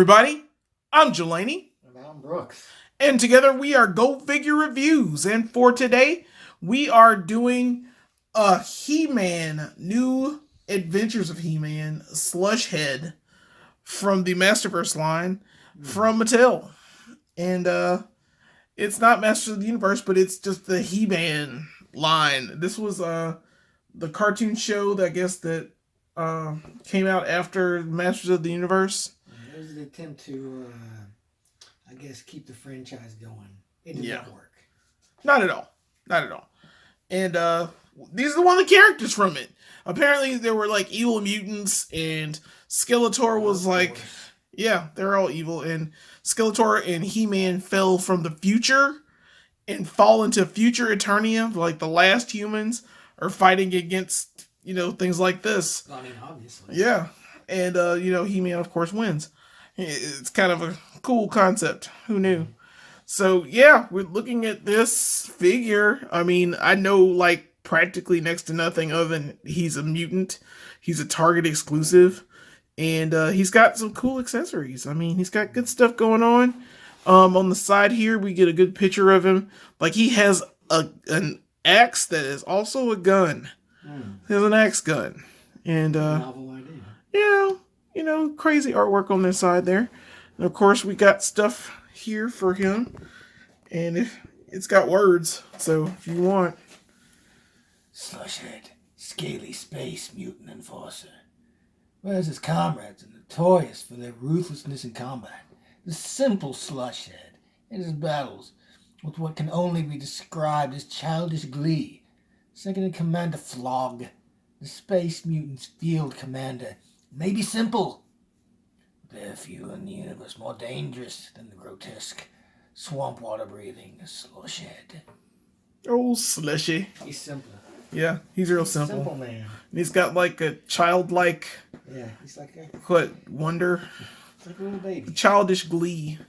everybody. I'm Jelani. And I'm Brooks. And together we are Go Figure Reviews. And for today, we are doing a He-Man, New Adventures of He-Man Slush Head from the Masterverse line from Mattel. And it's not Masters of the Universe, but it's just the He-Man line. This was the cartoon show that I guess that came out after Masters of the Universe. It was an attempt to, I guess, keep the franchise going. It did not work. Not at all. Not at all. And these are one of the characters from it. Apparently, there were like evil mutants, and Skeletor was like, yeah, they're all evil. And Skeletor and He-Man fell from the future and fall into future Eternia. Like the last humans are fighting against, things like this. I mean, obviously. Yeah. And, He-Man, of course, wins. It's kind of a cool concept. Who knew? So, yeah, we're looking at this figure. I mean, I know, like, practically next to nothing other than he's a mutant. He's a Target exclusive. And he's got some cool accessories. I mean, he's got good stuff going on. On the side here, we get a good picture of him. Like, he has an axe that is also a gun. He has an axe gun. And, novel idea. Yeah, crazy artwork on this side there. And of course, we got stuff here for him. And it's got words, so if you want. Slushhead, scaly space mutant enforcer. Whereas his comrades are notorious for their ruthlessness in combat, the simple Slushhead in his battles with what can only be described as childish glee. Second in command to Flog, the space mutant's field commander, may be simple, but there are few in the universe more dangerous than the grotesque, swamp water breathing Slushhead. Oh, Slushy. He's simple. Yeah, he's real simple. Simple man. And he's got like a childlike, yeah, he's like a wonder. It's like a little baby. Childish glee.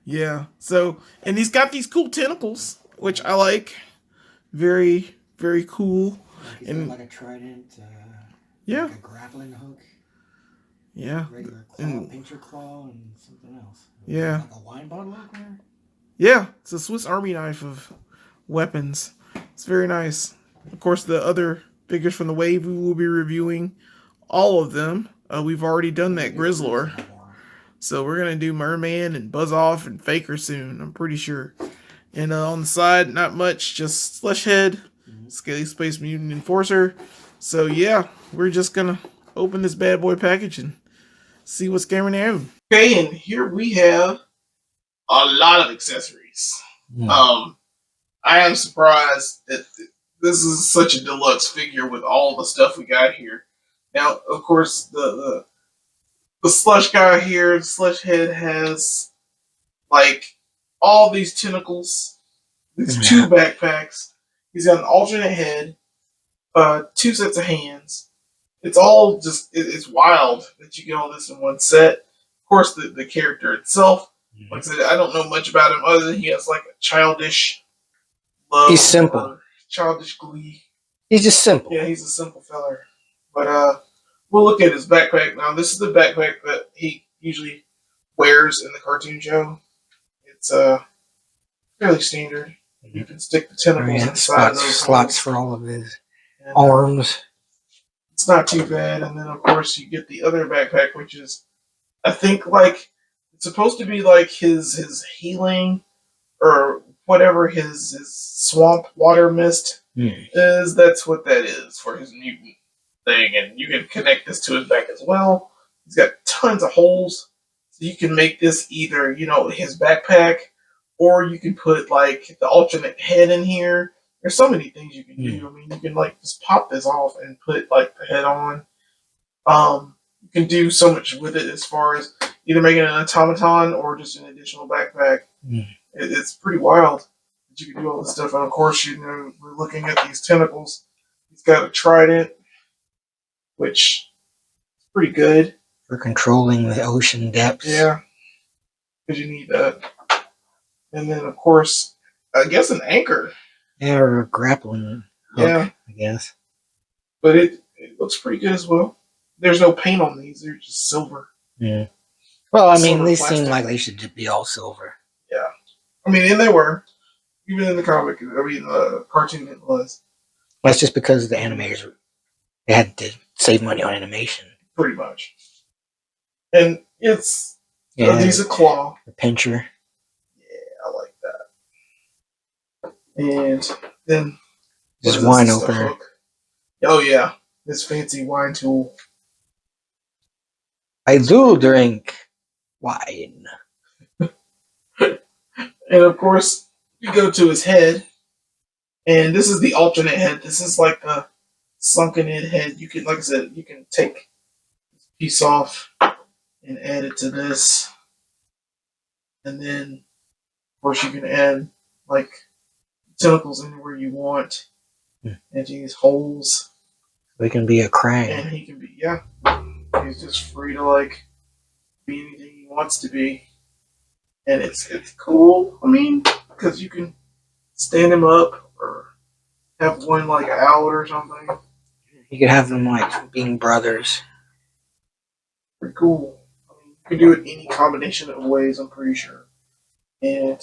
Yeah. So, and he's got these cool tentacles, which I like. Very, very cool. Like he's And got like a trident. yeah. Like a grappling hook. Yeah. Regular claw, pincher claw, and something else. Yeah. Like a wine bottle opener. Yeah. It's a Swiss Army knife of weapons. It's very nice. Of course, the other figures from the wave, we will be reviewing all of them. We've already done that Grizzlor. So we're going to do Merman and Buzz Off and Faker soon, I'm pretty sure. And on the side, not much, just Slushhead, Scaly Space Mutant Enforcer. So yeah, we're just going to open this bad boy package and see what's going on. Okay, and here we have a lot of accessories. I am surprised that this is such a deluxe figure with all the stuff we got here. Now, of course, the Slush guy here, the Slush head, has like all these tentacles, these two backpacks. He's got an alternate head, two sets of hands. It's all just, it's wild that you get all this in one set. Of course, the character itself, like I said, I don't know much about him other than he has like a childish love. He's simple. Childish glee. He's just simple. Yeah, he's a simple feller. But we'll look at his backpack now. This is the backpack that he usually wears in the cartoon show. It's fairly standard. You can stick the tentacles inside those slots for all of his arms. It's not too bad. And then of course you get the other backpack, which is, I think, like it's supposed to be like his healing or whatever his swamp water mist is. That's what that is for his mutant thing. And you can connect this to his back as well. He's got tons of holes. So you can make this either, his backpack, or you can put like the alternate head in here. There's so many things you can do. I mean, you can like just pop this off and put like the head on. You can do so much with it as far as either making an automaton or just an additional backpack. It's pretty wild that you can do all this stuff. And of course, we're looking at these tentacles. He's got a trident, which is pretty good For controlling the ocean depths. Yeah, because you need that. And then, of course, I guess an anchor. Yeah, or a grappling hook, Yeah. I guess. But it looks pretty good as well. There's no paint on these. They're just silver. Yeah. Well, I mean, silver they plastic. seem like they should just be all silver. Yeah, I mean, and they were even in the comic. I mean, the cartoon it was That's just because the animators they had to save money on animation. pretty much, and it's a Yeah, decent claw. the pincher. I like that. And then This what is wine this? Just a opener. hook? Oh yeah, this fancy wine tool. I do drink wine. And of course, you go to his head, and this is the alternate head. This is like a sunken in head. You can, like I said, you can take this piece off and add it to this, and then of course you can add like tentacles anywhere you want, and these holes. We can be a And Krang. he can be, yeah, he's just free to like be anything he wants to be, and it's cool. I mean, because you can stand him up or have one like out or something. You could have them like being brothers. Pretty cool. I mean, you can do it any combination of ways. I'm pretty sure, and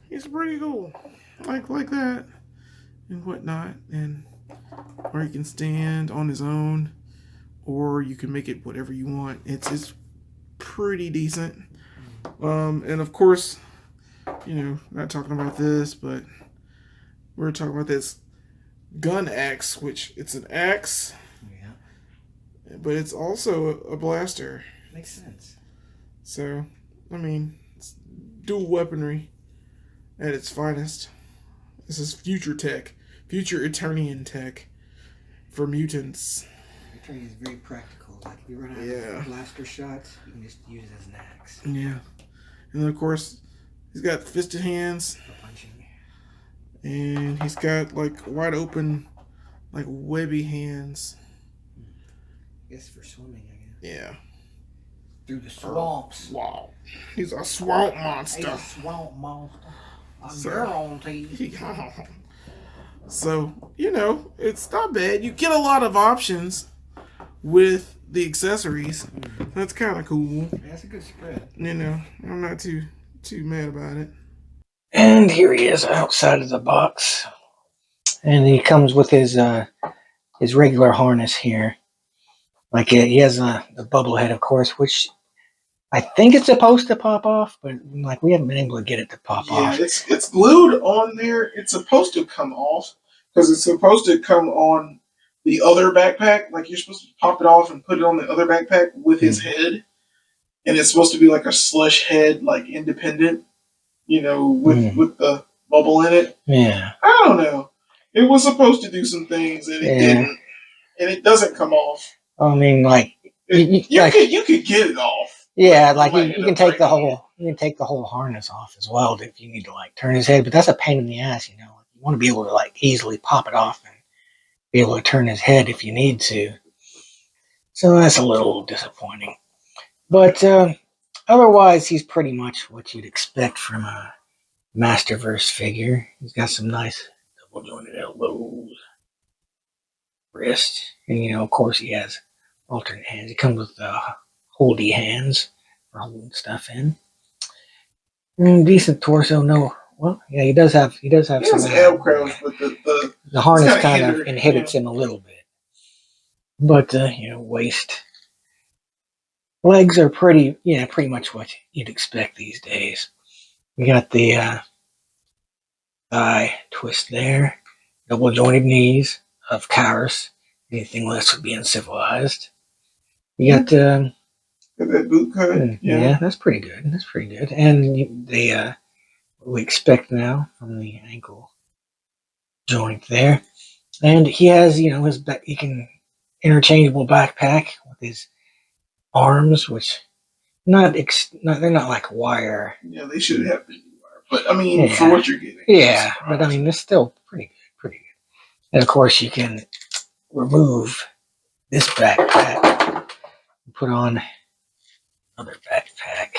he's pretty cool, like that and whatnot, and or he can stand on his own, or you can make it whatever you want. It's pretty decent. And of course, not talking about this, but we're talking about this gun axe, which it's an axe, but it's also a blaster. Makes sense. So, I mean, it's dual weaponry at its finest. This is future tech, future Eternian tech for mutants. Eternian is very practical. Like if you run out of blaster shots, you can just use it as an axe Yeah. And then, of course, he's got fisted hands. for punching. And he's got, like, wide open, like, webby hands. I guess for swimming, I guess. Yeah. Through the swamps. Wow. He's a swamp monster. He's a swamp monster. A So- girl on TV. So, it's not bad. You get a lot of options with the accessories. That's kind of cool. Yeah, that's a good spread. I'm not too mad about it. And here he is outside of the box. And he comes with his regular harness here. Like he has the bubble head, of course, which I think it's supposed to pop off, but like we haven't been able to get it to pop off. It's glued on there. It's supposed to come off because it's supposed to come on the other backpack. Like you're supposed to pop it off and put it on the other backpack with his head, and it's supposed to be like a slush head, like independent. With the bubble in it. Yeah. I don't know. It was supposed to do some things and it didn't, and it doesn't come off. I mean, like you could get it off. Yeah, like you can take the whole harness off as well if you need to like turn his head, but that's a pain in the ass, You want to be able to like easily pop it off and be able to turn his head if you need to. So that's a little disappointing. But otherwise, he's pretty much what you'd expect from a Masterverse figure. He's got some nice double jointed elbows, wrist, and of course he has alternate hands. He comes with holdy hands for holding stuff in. Decent torso. No, well, yeah, he does have. He has some ab crowns, but the harness kind of inhibits him a little bit. But waist, legs are pretty much what you'd expect these days. We got the thigh twist there, double jointed knees of Karis. Anything less would be uncivilized. You got that boot cut. Yeah, that's pretty good. And they we expect now from the ankle joint there. And he has, he can interchangeable backpack with his arms, which they're not like wire. Yeah, they should have been wire, but I mean, for what you're getting. Yeah, but I mean, it's still pretty good. And of course, you can remove this backpack and put on another backpack.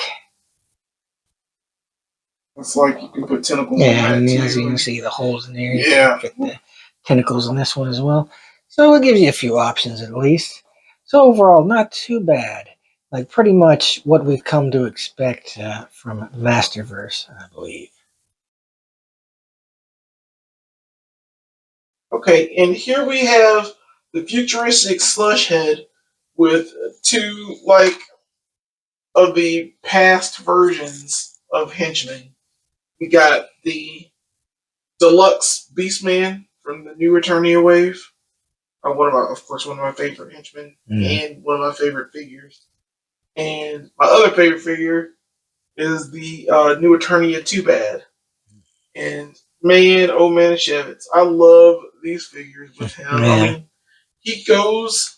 It's like you can put tentacles on that and too. As you can see, the holes in there. Yeah. You can fit the tentacles in this one as well. So it gives you a few options at least. So overall, not too bad. Like pretty much what we've come to expect from Masterverse, I believe. Okay, and here we have the futuristic slush head with two like of the past versions of henchmen. We got the deluxe Beastman from the new Eternia wave. One of my favorite henchmen, and one of my favorite figures. And my other favorite figure is the new Eternia 2 Bad. And man, oh man, Shevitz, I love these figures with him. Yeah. I mean, he goes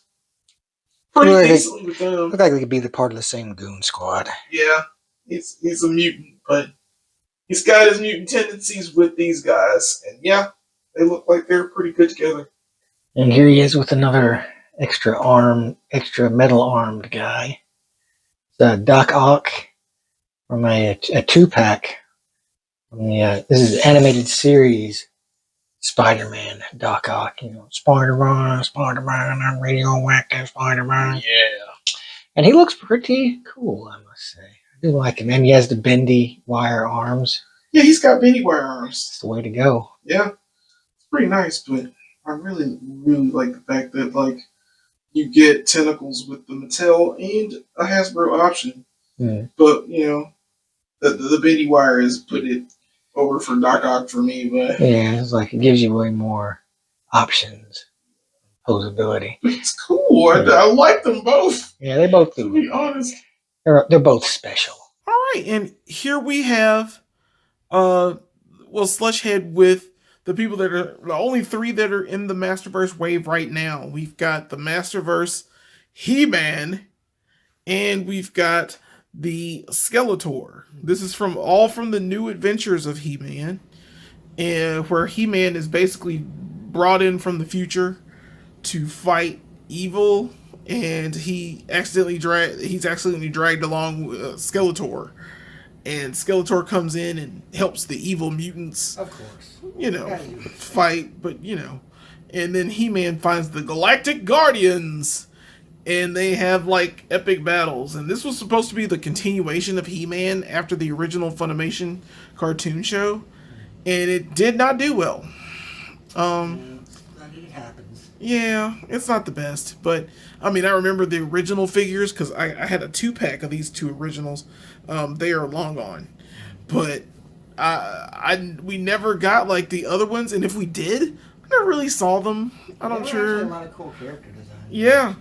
pretty decently with them. Look like they could be the part of the same goon squad. Yeah, he's a mutant, but he's got his mutant tendencies with these guys, and yeah, they look like they're pretty good together. And here he is with another extra metal armed guy. It's Doc Ock from a 2-pack. This is animated series Spider-Man, Doc Ock. Spider-Man, I'm radioactive Spider-Man. Yeah. And he looks pretty cool, I must say. I do like him. And he has the bendy wire arms. Yeah, he's got bendy wire arms. That's the way to go. Yeah. It's pretty nice, but I really, really like the fact that, like, you get tentacles with the Mattel and a Hasbro option. But, the bendy wire has put it over for Doc Ock for me. But yeah, it's like it gives you way more options, posability. It's cool. I like them both. Yeah, they both do. To be honest, they're both special. All right, and here we have, Slushhead with the people that are the only three that are in the Masterverse wave right now. We've got the Masterverse He-Man, and we've got the Skeletor. This is from the new adventures of He-Man, and where He-Man is basically brought in from the future to fight evil, and he's accidentally dragged along Skeletor, and Skeletor comes in and helps the evil mutants, of course, fight. But and then He-Man finds the Galactic Guardians, and they have like epic battles. And this was supposed to be the continuation of He-Man after the original Funimation cartoon show, and it did not do well. It happens. Yeah, it's not the best, but I mean, I remember the original figures because I had a 2-pack of these two originals. They are long gone, but we never got like the other ones, and if we did, I never really saw them. I'm not sure. A lot of cool character design. Yeah,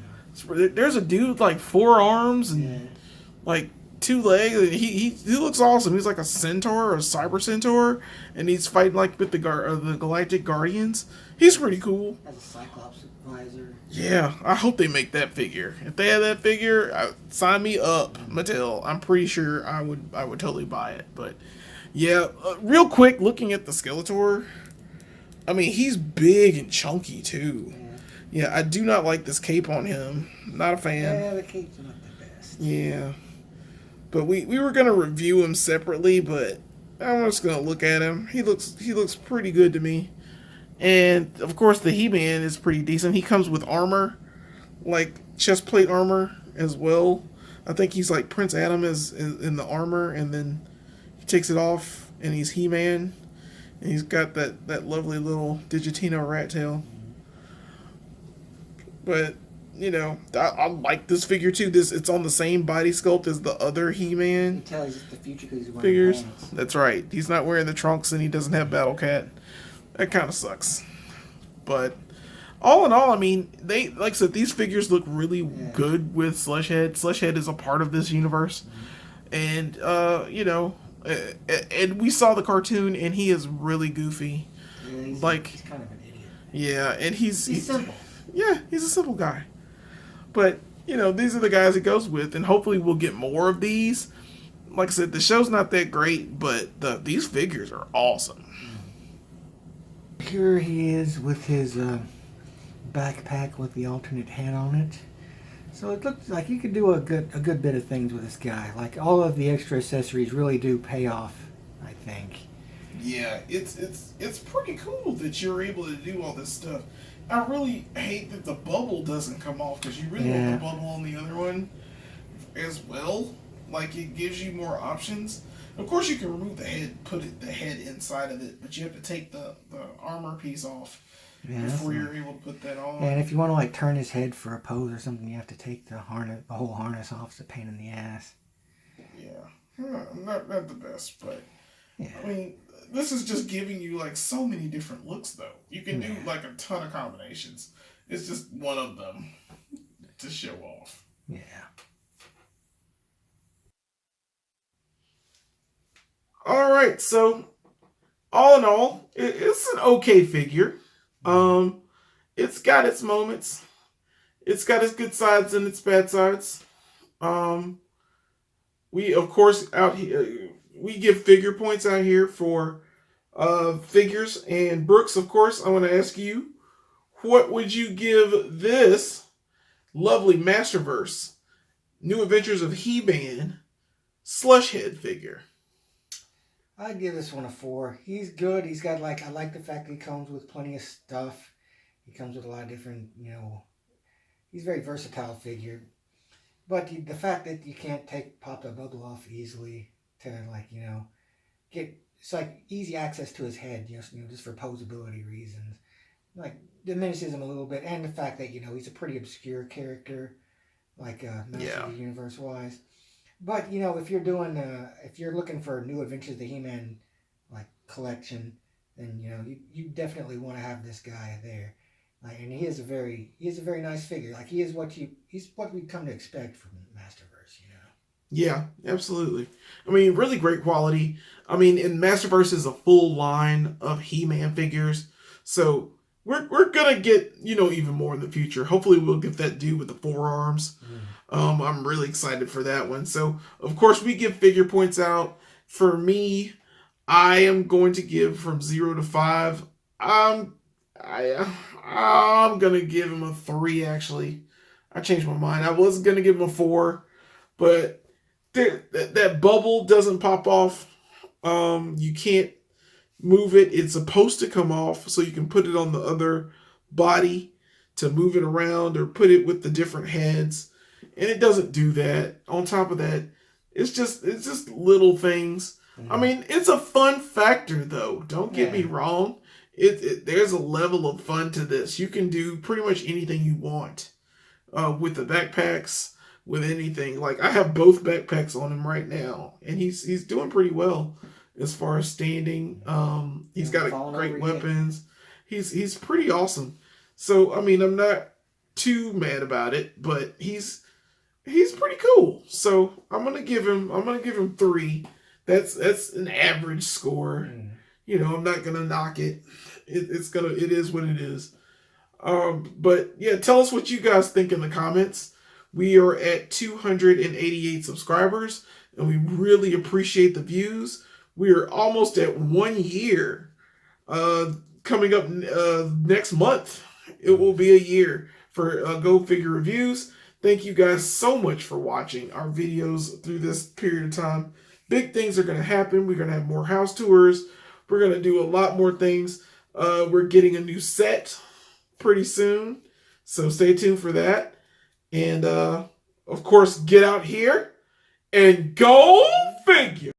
there's a dude like 4 arms and like 2 legs. And he looks awesome. He's like a centaur or a cyber centaur, and he's fighting like with the Galactic Guardians. He's pretty cool. Has a Cyclops visor. Yeah, I hope they make that figure. If they have that figure, sign me up, Mattel. I'm pretty sure I would totally buy it. But yeah, real quick, looking at the Skeletor, I mean, he's big and chunky too. Yeah, I do not like this cape on him. Not a fan. Yeah, the cape's not the best. Yeah, but we were gonna review him separately, but I'm just gonna look at him. He looks pretty good to me. And of course, the He-Man is pretty decent. He comes with armor, like chest plate armor as well. I think he's like Prince Adam is in the armor, and then he takes it off, and he's He-Man, and he's got that lovely little Digitino rat tail. But I like this figure too. It's on the same body sculpt as the other He-Man. You can tell he's the future because he's wearing figures. pants. That's right. He's not wearing the trunks, and he doesn't have Battle Cat. That kind of sucks. But all in all, I mean, like I said, these figures look really good with Slushhead. Slushhead is a part of this universe. And, and we saw the cartoon, and he is really goofy. Yeah, he's kind of an idiot. Yeah, and he's simple. Yeah, he's a simple guy. But, these are the guys he goes with, and hopefully we'll get more of these. Like I said, the show's not that great, but these figures are awesome. Here he is with his backpack with the alternate head on it. So it looks like you could do a good bit of things with this guy. Like all of the extra accessories really do pay off, I think. Yeah, it's pretty cool that you're able to do all this stuff. I really hate that the bubble doesn't come off, because you really want the bubble on the other one as well. Like, it gives you more options. Of course, you can remove the head, the head inside of it, but you have to take the armor piece off before you're able to put that on. And if you want to like turn his head for a pose or something, you have to take the whole harness off. It's a pain in the ass. Yeah, not the best, but yeah. I mean, this is just giving you like so many different looks, though. You can do like a ton of combinations. It's just one of them to show off. Yeah. All right, so all in all, it's an okay figure. It's got its moments. It's got its good sides and its bad sides. We of course out here we give figure points out here for figures. And Brooks, of course, I want to ask you, what would you give this lovely Masterverse New Adventures of He-Man Slush Head figure? I'd give this one a 4. He's good. He's got I like the fact that he comes with plenty of stuff. He comes with a lot of different, he's a very versatile figure. But the fact that you can't pop the bubble off easily to it's like easy access to his head, just for posability reasons. Like diminishes him a little bit, and the fact that he's a pretty obscure character, like Master of the Universe wise. But if you're looking for New Adventures of the He-Man collection, then you definitely want to have this guy there. And he is a very nice figure. Like he's what we come to expect from Masterverse. Yeah, absolutely. I mean, really great quality. I mean, and Masterverse is a full line of He-Man figures, so we're gonna get even more in the future. Hopefully, we'll get that dude with the forearms. I'm really excited for that one. So, of course, we give figure points out. For me, I am going to give from 0 to 5. I'm gonna give him a 3. Actually, I changed my mind. I was gonna give him a 4, but that bubble doesn't pop off. You can't move it. It's supposed to come off so you can put it on the other body to move it around or put it with the different heads. And it doesn't do that. On top of that, it's just little things. Mm-hmm. I mean, it's a fun factor, though. Don't get me wrong. There's a level of fun to this. You can do pretty much anything you want with the backpacks, with anything. Like, I have both backpacks on him right now, and he's doing pretty well as far as standing. He's got great weapons. He's pretty awesome. So, I mean, I'm not too mad about it, but he's pretty cool. So I'm gonna give him 3. That's an average score. I'm not gonna knock it. It is what it is. But yeah, tell us what you guys think in the comments. We are at 288 subscribers, and we really appreciate the views. We are almost at 1 year. Coming up next month, it will be a year for Go Figure Reviews. Thank you guys so much for watching our videos through this period of time. Big things are going to happen. We're going to have more house tours. We're going to do a lot more things. We're getting a new set pretty soon, so stay tuned for that. And, of course, get out here and go figure.